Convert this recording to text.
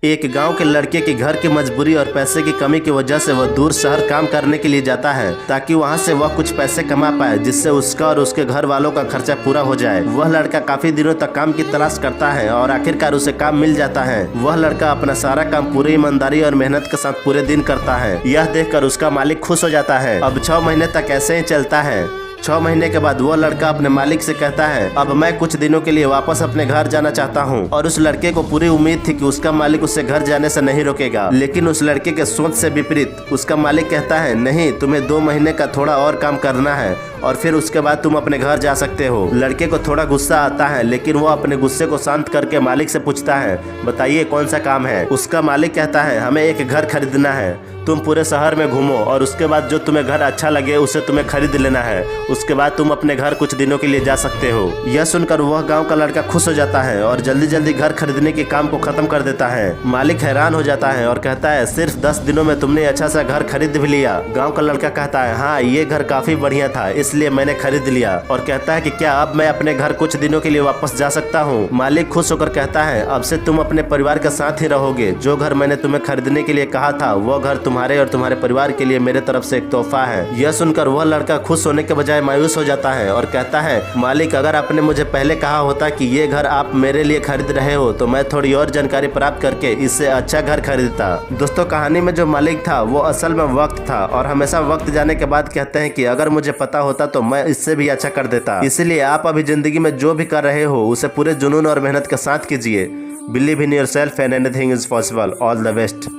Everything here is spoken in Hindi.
एक गांव के लड़के के घर की मजबूरी और पैसे की कमी की वजह से वह दूर शहर काम करने के लिए जाता है ताकि वहां से वह कुछ पैसे कमा पाए जिससे उसका और उसके घर वालों का खर्चा पूरा हो जाए। वह लड़का काफी दिनों तक काम की तलाश करता है और आखिरकार उसे काम मिल जाता है। वह लड़का अपना सारा काम पूरी ईमानदारी और मेहनत के साथ पूरे दिन करता है। यह देखकर उसका मालिक खुश हो जाता है। अब 6 महीने तक ऐसे ही चलता है। 6 महीने के बाद वह लड़का अपने मालिक से कहता है, अब मैं कुछ दिनों के लिए वापस अपने घर जाना चाहता हूं। और उस लड़के को पूरी उम्मीद थी कि उसका मालिक उसे घर जाने से नहीं रोकेगा, लेकिन उस लड़के के सोच से विपरीत उसका मालिक कहता है, नहीं, तुम्हें 2 महीने का थोड़ा और काम करना है और फिर उसके बाद तुम अपने घर जा सकते हो। लड़के को थोड़ा गुस्सा आता है, लेकिन वो अपने गुस्से को शांत करके मालिक से पूछता है, बताइए कौन सा काम है। उसका मालिक कहता है, हमें एक घर खरीदना है। तुम पूरे शहर में घूमो और उसके बाद जो तुम्हें घर अच्छा लगे उसे तुम्हें खरीद लेना है। उसके बाद तुम अपने घर कुछ दिनों के लिए जा सकते हो। यह सुनकर वह गांव का लड़का खुश हो जाता है और जल्दी जल्दी घर खरीदने के काम को खत्म कर देता है। मालिक हैरान हो जाता है और कहता है, सिर्फ 10 दिनों में तुमने अच्छा सा घर खरीद भी लिया। गाँव का लड़का कहता है, हाँ, ये घर काफी बढ़िया था इसलिए मैंने खरीद लिया। और कहता है कि क्या अब मैं अपने घर कुछ दिनों के लिए वापस जा सकता हूँ। मालिक खुश होकर कहता है, अब से तुम अपने परिवार के साथ ही रहोगे। जो घर मैंने तुम्हें खरीदने के लिए कहा था वो घर तुम्हारे और तुम्हारे परिवार के लिए मेरे तरफ से एक तोहफा है। यह सुनकर वह लड़का खुश होने के बजाय मायूस हो जाता है और कहता है, मालिक, अगर आपने मुझे पहले कहा होता कि ये घर आप मेरे लिए खरीद रहे हो तो मैं थोड़ी और जानकारी प्राप्त करके इससे अच्छा घर खरीदता। दोस्तों, कहानी में जो मालिक था वो असल में वक्त था और हमेशा वक्त जाने के बाद कहते हैं कि अगर मुझे पता होता तो मैं इससे भी अच्छा कर देता। इसलिए आप अभी जिंदगी में जो भी कर रहे हो उसे पूरे जुनून और मेहनत के साथ कीजिए। Believe in yourself and anything is possible. All the best.